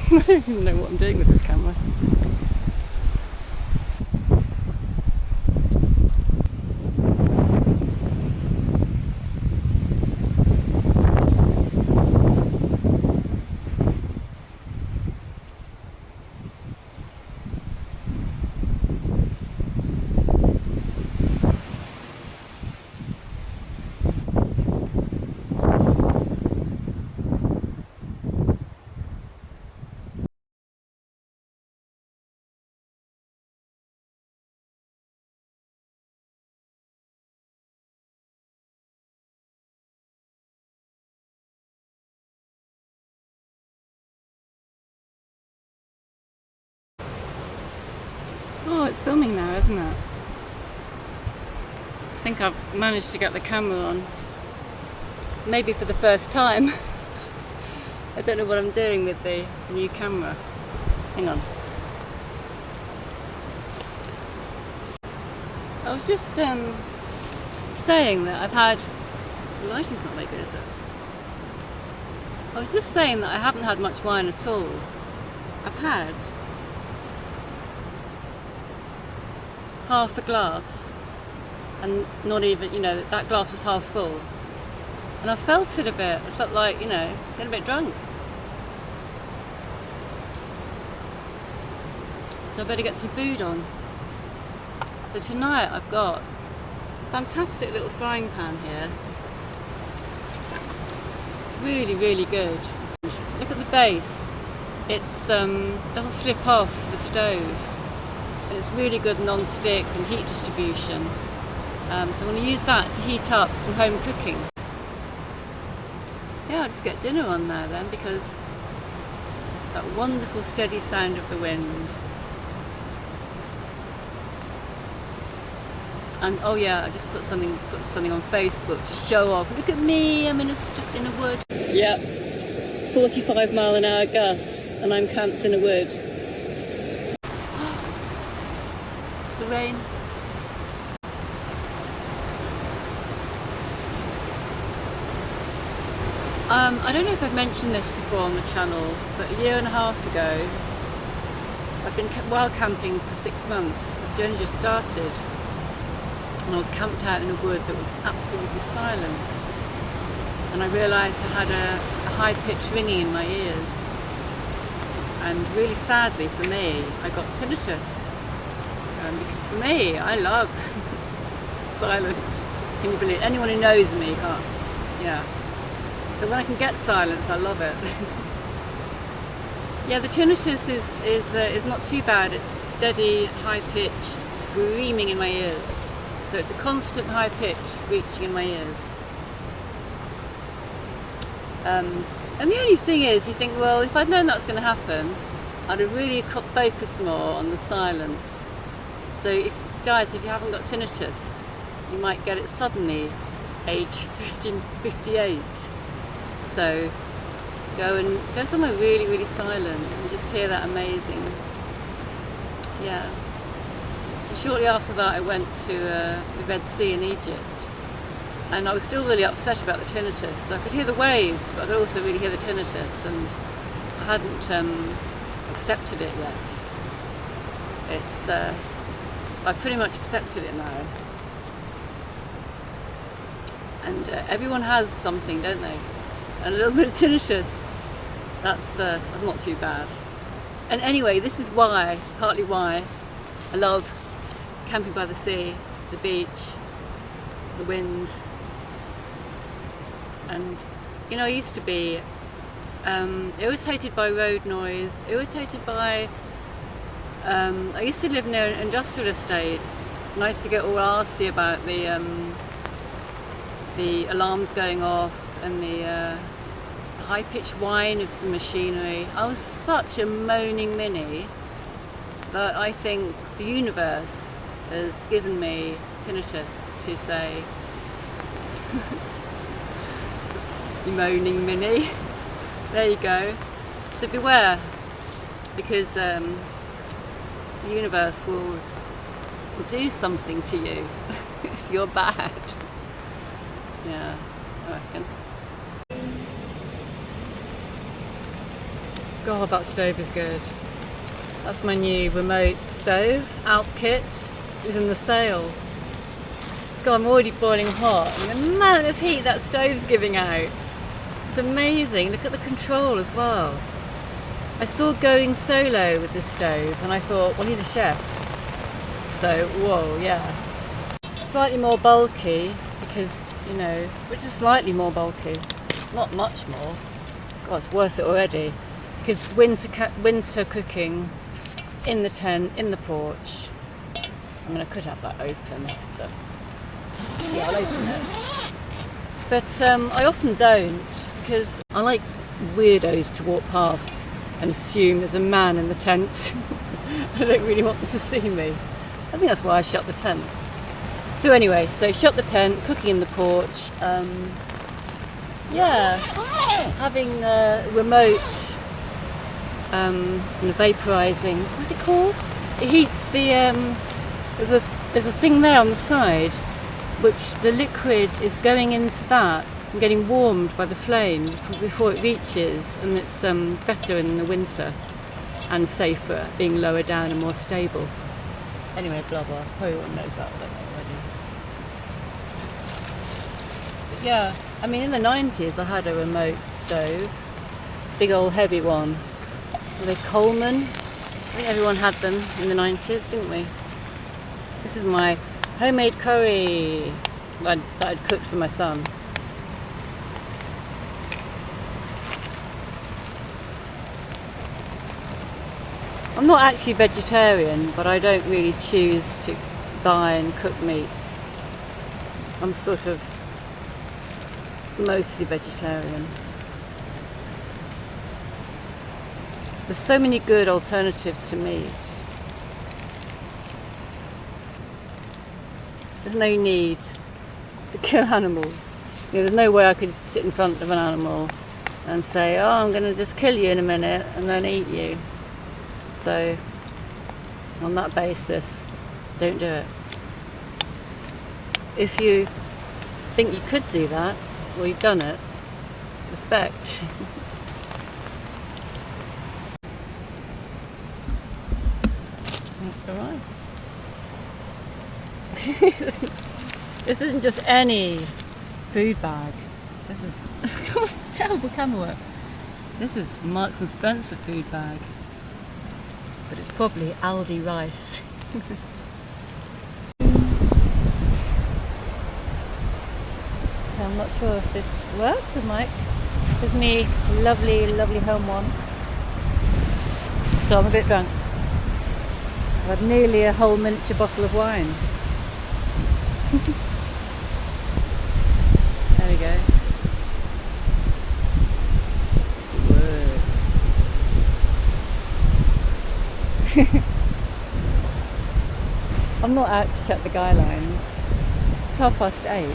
I don't even know what I'm doing with this camera. Oh, it's filming now, isn't it? I think I've managed to get the camera on. Maybe for the first time. I don't know what I'm doing with the new camera. Hang on. I was just saying that I've had... The lighting's not very good, is it? I was just saying that I haven't had much wine at all. I've had half a glass, and not even, that glass was half full. And I felt it a bit. I felt like, getting a bit drunk. So I better get some food on. So tonight I've got a fantastic little frying pan here. It's really, really good. Look at the base. It's doesn't slip off the stove. And it's really good non-stick and heat distribution. So I'm going to use that to heat up some home cooking. Yeah, I'll just get dinner on there then, because that wonderful steady sound of the wind. And oh yeah, I just put something on Facebook to show off. Look at me, I'm in a wood. Yep, 45-mile-an-hour gusts, and I'm camped in a wood. It's the rain. I don't know if I've mentioned this before on the channel, but a year and a half ago, I've been wild camping for 6 months. The journey just started, and I was camped out in a wood that was absolutely silent. And I realised I had a high-pitched ringing in my ears. And really sadly for me, I got tinnitus. Because for me, I love silence. Can you believe it? Anyone who knows me can't. Yeah. So when I can get silence, I love it. Yeah, the tinnitus is not too bad. It's steady, high-pitched, screaming in my ears. So it's a constant high-pitched screeching in my ears. And the only thing is, you think, well, if I'd known that was going to happen, I'd have really focused more on the silence. So guys, if you haven't got tinnitus, you might get it suddenly, age 58. So go somewhere really, really silent and just hear that amazing. Yeah. And shortly after that, I went to the Red Sea in Egypt, and I was still really upset about the tinnitus. So I could hear the waves, but I could also really hear the tinnitus, and I hadn't accepted it yet. It's I've pretty much accepted it now. And everyone has something, don't they? And a little bit of tinnitus, that's not too bad. And anyway, this is why, partly why, I love camping by the sea, the beach, the wind. And, I used to be irritated by road noise, irritated by... I used to live near an industrial estate, and I used to get all arsy about the alarms going off and the high-pitched whine of some machinery. I was such a moaning minnie that I think the universe has given me tinnitus to say, you moaning minnie. There you go. So beware, because the universe will do something to you if you're bad. Yeah, I reckon. God, that stove is good. That's my new remote stove, out kit. It was in the sale. God, I'm already boiling hot. And the amount of heat that stove's giving out. It's amazing. Look at the control as well. I saw Going Solo with this stove and I thought, well, he's a chef. So, whoa, yeah. Slightly more bulky because, you know, but just slightly more bulky. Not much more. God, it's worth it already. Because winter cooking in the tent, in the porch. I mean, I could have that open, but yeah, I'll open it. But I often don't because I like weirdos to walk past and assume there's a man in the tent. I don't really want them to see me. I think that's why I shut the tent. So anyway, so shut the tent, cooking in the porch. Yeah, having remote vaporizing. What's it called? It heats the. There's a thing there on the side, which the liquid is going into that and getting warmed by the flame before it reaches, and it's better in the winter and safer, being lower down and more stable. Anyway, blah blah. Everyone knows that, don't they, already? But yeah, I mean, in the 90s I had a remote stove, big old heavy one. Were they Coleman? I think everyone had them in the 90s, didn't we? This is my homemade curry that I'd cooked for my son. I'm not actually vegetarian, but I don't really choose to buy and cook meat. I'm sort of mostly vegetarian. There's so many good alternatives to meat. There's no need to kill animals. You know, there's no way I could sit in front of an animal and say, oh, I'm going to just kill you in a minute and then eat you. So, on that basis, don't do it. If you think you could do that, well, you've done it. Respect. That's the rice. This isn't just any food bag. This is terrible camera work. This is Marks and Spencer food bag. But it's probably Aldi rice. I'm not sure if this works with Mike. This is me, lovely, lovely home one. So I'm a bit drunk. I've had nearly a whole miniature bottle of wine. There we go. I'm not out to check the guy lines. It's 8:30.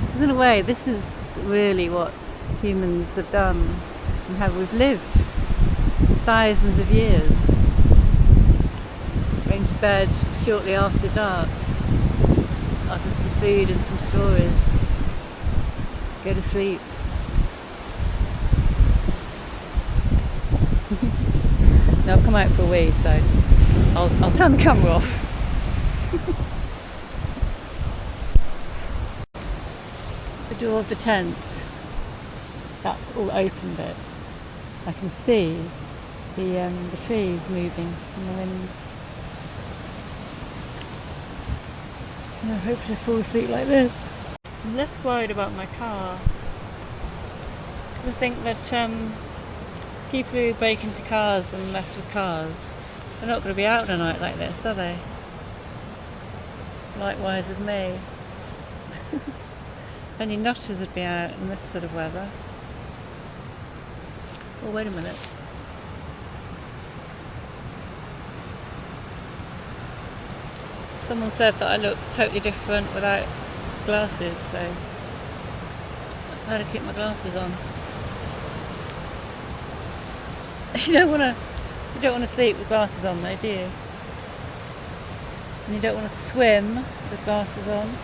Because in a way, this is really what humans have done and how we've lived for thousands of years. Going to bed shortly after dark, after some food and some stories. Go to sleep. Now I've come out for a wee, so I'll turn the camera off. The door of the tent, that's all open bit. I can see the trees moving in the wind. So I hope to fall asleep like this. I'm less worried about my car because I think that people who break into cars and mess with cars, they're not going to be out at night like this, are they? Likewise with me. Only nutters would be out in this sort of weather. Oh, wait a minute. Someone said that I look totally different without glasses, so I better keep my glasses on. You don't want to sleep with glasses on, though, do you? And you don't want to swim with glasses on.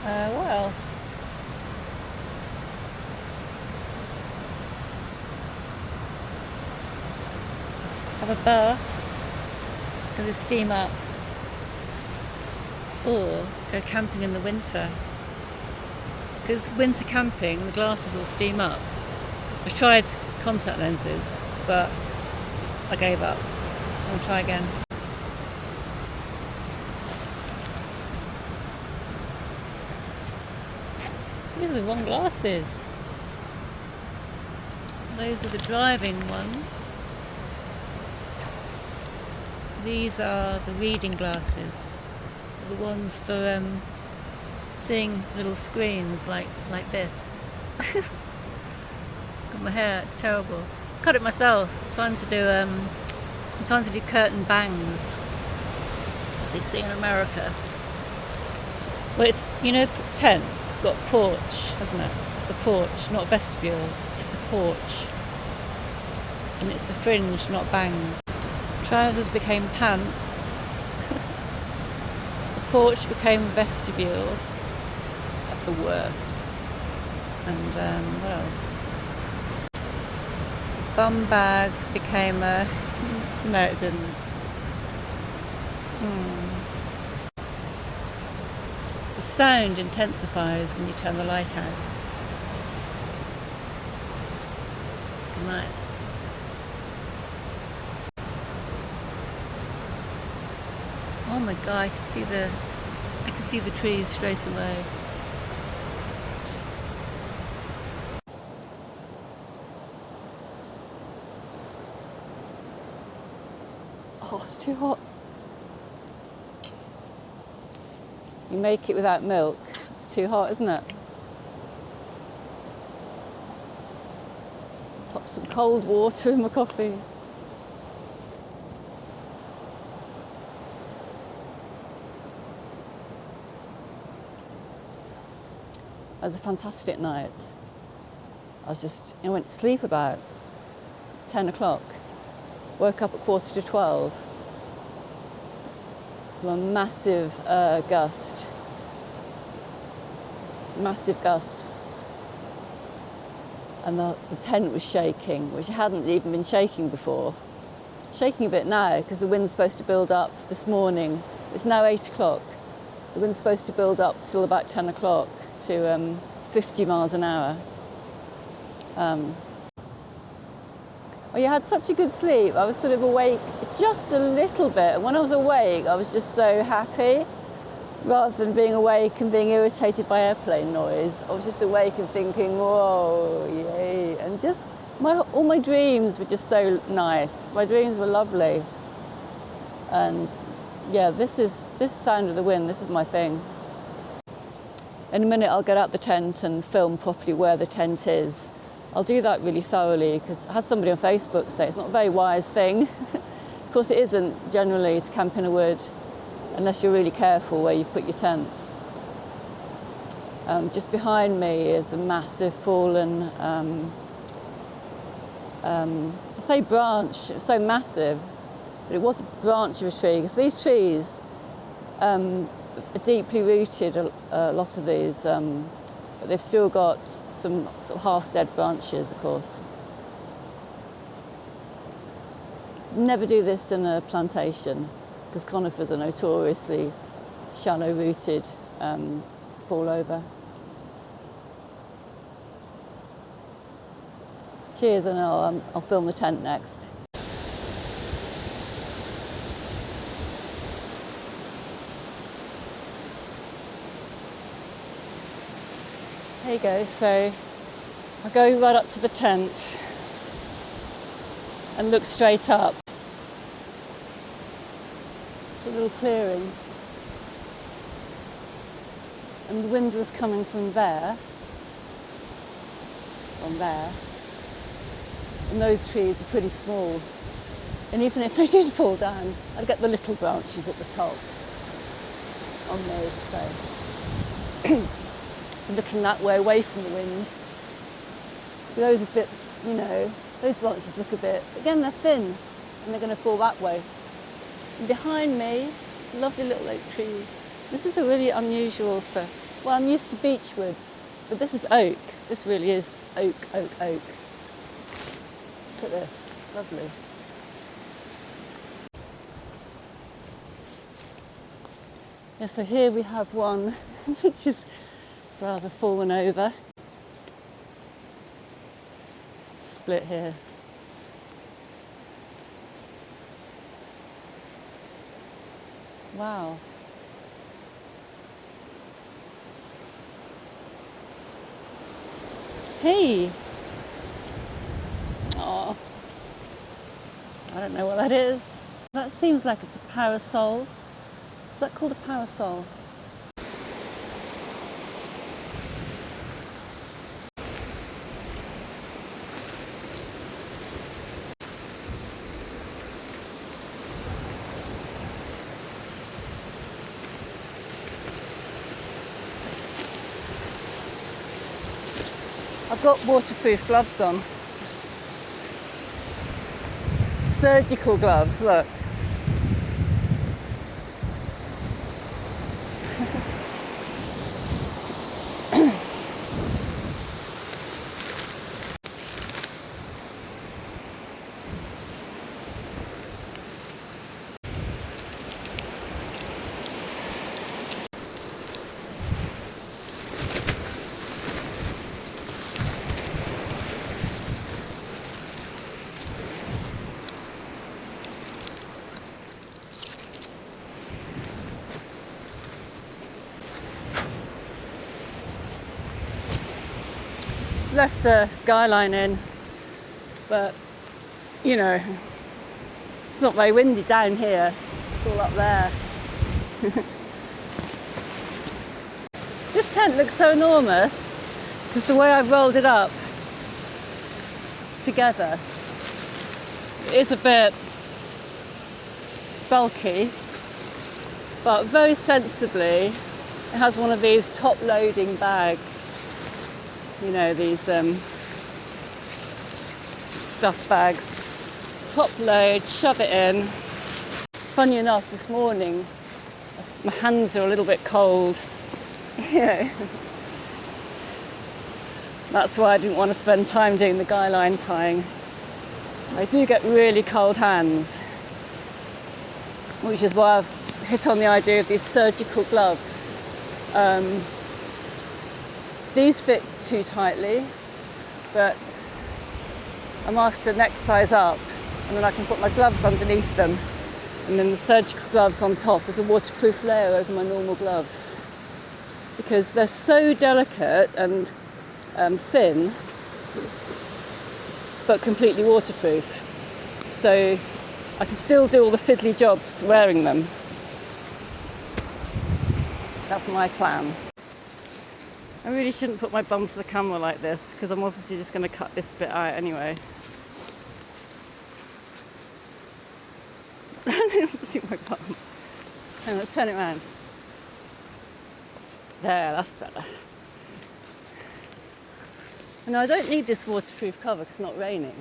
What else? have a bath, go to steam up, or go camping in the winter. Because winter camping, the glasses will steam up. I tried contact lenses, but I gave up. I'll try again. These are the wrong glasses. Those are the driving ones. These are the reading glasses. The ones for seeing little screens like this. Got my hair, it's terrible. Cut it myself. I'm trying to do curtain bangs, as they see in America. Well, it's, you know, tent's got a porch, hasn't it? It's the porch, not a vestibule. It's a porch, and it's a fringe, not bangs. Trousers became pants. The porch became vestibule. That's the worst. And what else? Bum bag became a... No, it didn't. The sound intensifies when you turn the light out. Good night. Oh my god, I can see the trees straight away. Oh, it's too hot. You make it without milk. It's too hot, isn't it? Just pop some cold water in my coffee. It was a fantastic night. I went to sleep about 10 o'clock. Woke up at 11:45. A massive gust. Massive gusts. And the tent was shaking, which hadn't even been shaking before. Shaking a bit now because the wind's supposed to build up this morning. It's now 8 o'clock. The wind's supposed to build up till about 10 o'clock to 50 miles an hour. Well, you had such a good sleep. I was sort of awake just a little bit. And when I was awake, I was just so happy. Rather than being awake and being irritated by airplane noise, I was just awake and thinking, whoa, yay. And just, all my dreams were just so nice. My dreams were lovely. And yeah, this sound of the wind, this is my thing. In a minute, I'll get out the tent and film properly where the tent is. I'll do that really thoroughly because I had somebody on Facebook say it's not a very wise thing. Of course it isn't generally to camp in a wood unless you're really careful where you put your tent. Just behind me is a massive fallen, I say branch, it's so massive, but it was a branch of a tree because these trees are deeply rooted, a lot of these. But they've still got some sort of half-dead branches, of course. Never do this in a plantation, because conifers are notoriously shallow-rooted, fall over. Cheers, and I'll film the tent next. There you go, so I go right up to the tent and look straight up. A little clearing. And the wind was coming from there, and those trees are pretty small. And even if they did fall down, I'd get the little branches at the top on me, so. So looking that way, away from the wind. Those a bit, you know, those branches look a bit, again they're thin and they're going to fall that way. And behind me, lovely little oak trees. This is a really unusual well, I'm used to beech woods, but this is oak. This really is oak, oak, oak. Look at this, lovely. Yeah, so here we have one which is rather fallen over. Split here. Wow. Hey! Oh, I don't know what that is. That seems like it's a parasol. Is that called a parasol? I've got waterproof gloves on. Surgical gloves, look. Left a guy line in, but you know, it's not very windy down here, it's all up there. This tent looks so enormous because the way I've rolled it up together, it is a bit bulky, but very sensibly it has one of these top loading bags. You know, these stuff bags. Top load, shove it in. Funny enough, this morning, my hands are a little bit cold. You know, that's why I didn't want to spend time doing the guy line tying. I do get really cold hands, which is why I've hit on the idea of these surgical gloves. These fit too tightly, but I'm after next size up, and then I can put my gloves underneath them, and then the surgical gloves on top as a waterproof layer over my normal gloves, because they're so delicate and thin, but completely waterproof. So I can still do all the fiddly jobs wearing them. That's my plan. I really shouldn't put my bum to the camera like this, because I'm obviously just going to cut this bit out anyway. I don't see my bum. Hang on, let's turn it around. There, that's better. And I don't need this waterproof cover because it's not raining.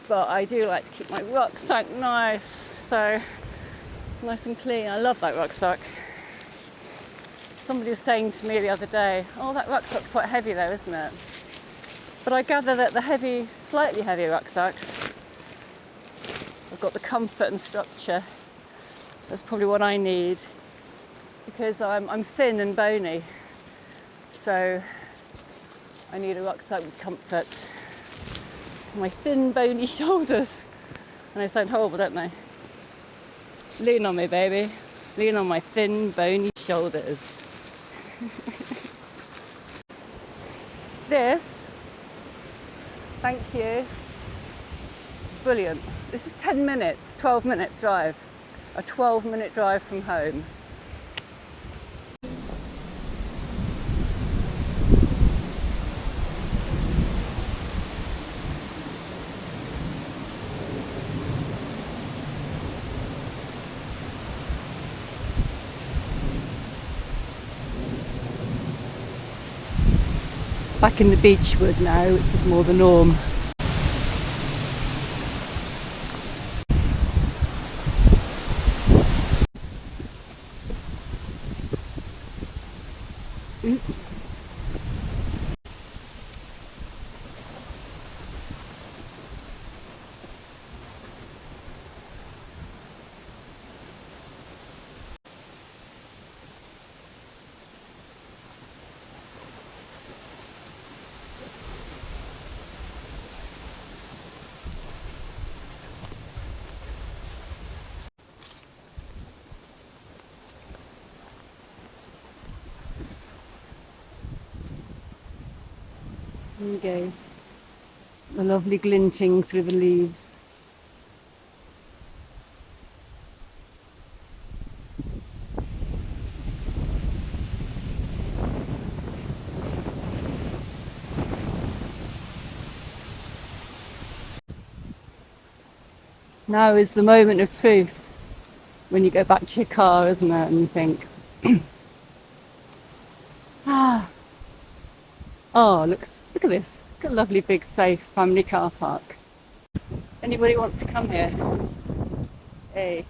But I do like to keep my rucksack nice and clean. I love that rucksack. Somebody was saying to me the other day, oh, that rucksack's quite heavy though, isn't it? But I gather that the slightly heavier rucksacks, I've got the comfort and structure. That's probably what I need, because I'm thin and bony. So I need a rucksack with comfort. My thin, bony shoulders. And they sound horrible, don't they? Lean on me, baby. Lean on my thin, bony shoulders. This, thank you, brilliant. This is 10 minutes, 12 minutes drive. A 12-minute drive from home. Back in the beech wood now, which is more the norm. Oops. There you go. The lovely glinting through the leaves. Now is the moment of truth when you go back to your car, isn't it? And you think, ah, oh, look at this. Look at a lovely big safe family car park. Anybody wants to come here? Hey.